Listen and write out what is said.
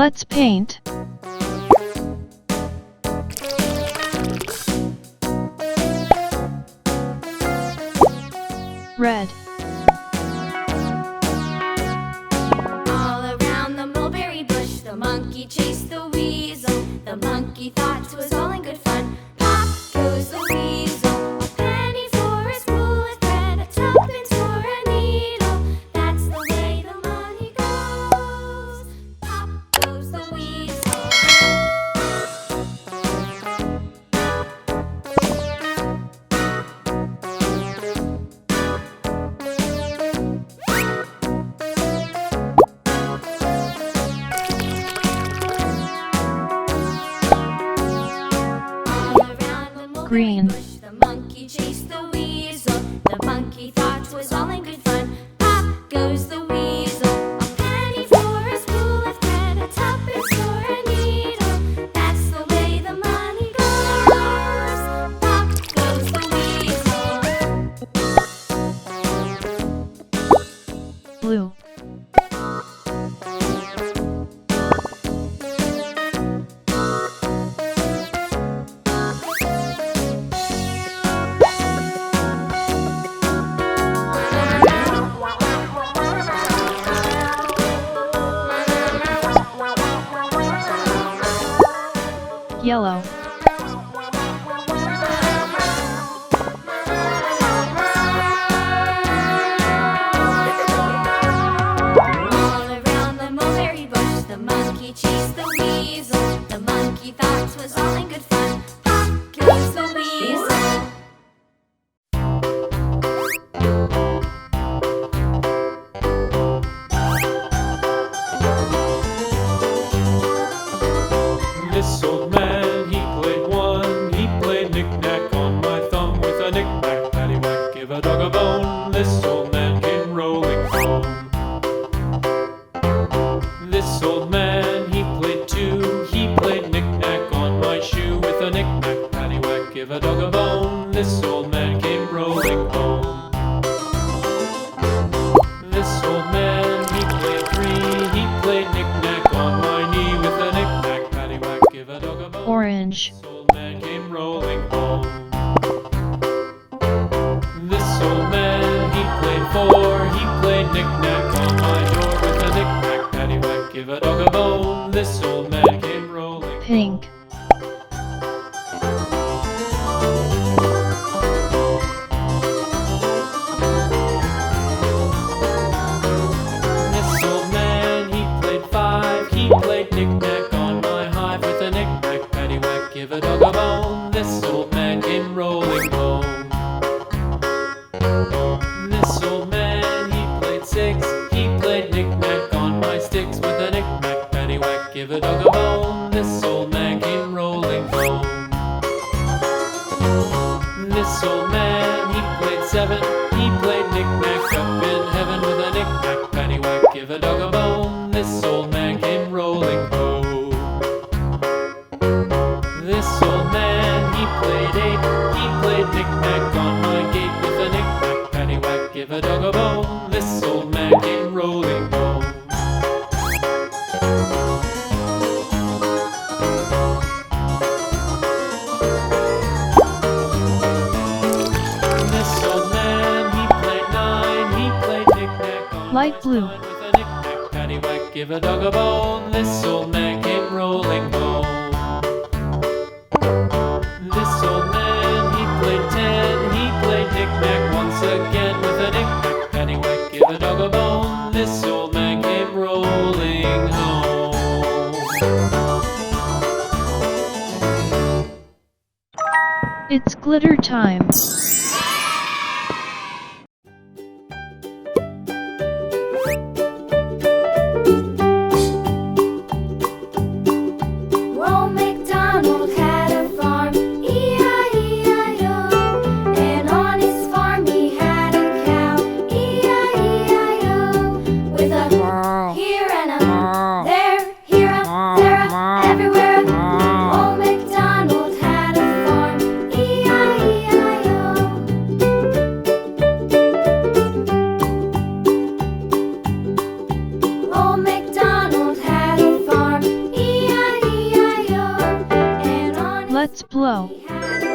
Let's paint. Red. All around the mulberry bush, the monkey chased the weasel. The monkey thought 'twas all in good fun. Pop goes the weasel. A penny for a spool of thread, a tuppence for a needle. That's the way the money goes. Pop goes the weasel. Green. The monkey chased the weasel. The monkey thought 'twas all in good fun. Pop goes the weasel. A penny for a spool of thread, a tuppence for a needle. That's the way the money goes. Pop goes the weasel. Blue. Yellow. All around the mulberry bush, the monkey chased the weasel. The monkey thought 'twas all in good fun. Pop goes the weasel. This old man, he played one. He played knick-knack on my thumb with a knick-knack, paddywhack, give a dog a bone. This old man came rolling home. This old man, he played two. He played knick-knack on my shoe with a knick-knack, paddywhack, give a dog a bone. This old man came rolling home. This old man, he played three. He played knick-knack on my knee with a knick-knack, paddywhack, give a dog a bone. Orange. This old man came rolling home. This old man, he played four. He played knick-knack on my door with a knick-knack, paddywhack, give a dog a bone. This old man came rolling. Pink. This old man, he played five. He played knick-knack on my hive with a knick-knack, paddywhack, give a dog a bone. This old man came rolling home. This old man, he played six. He played knick-knack on my sticks with a knick-knack, paddywhack, give a dog a bone. This old man came rolling home. This old man, he played seven. He played knick-knack up in heaven with a knick-knack, paddywhack, give a dog a bone. This old man came rolling home. This old man, he played eight. He played knick-knack on my gate with a knick-knack, paddywhack, give a dog a bone. This old man came rolling home. This old man, he played nine. He played knick-knack on Light blue. with a knick-knack, paddywhack, give a dog a bone. This old man came rolling home. This old man, he played ten. He played knick-knack once again with a knick-knack, paddywhack, give a dog a bone. This old man came rolling home. It's glitter time. Old MacDonald had a farm, E-I-E-I-O. And on his farm he had a cow, E-I-E-I-O. With a here and a there, here a, there a, everywhere a. Old MacDonald had a farm, E-I-E-I-O. Old MacDonald had a farm, Let's blow. He had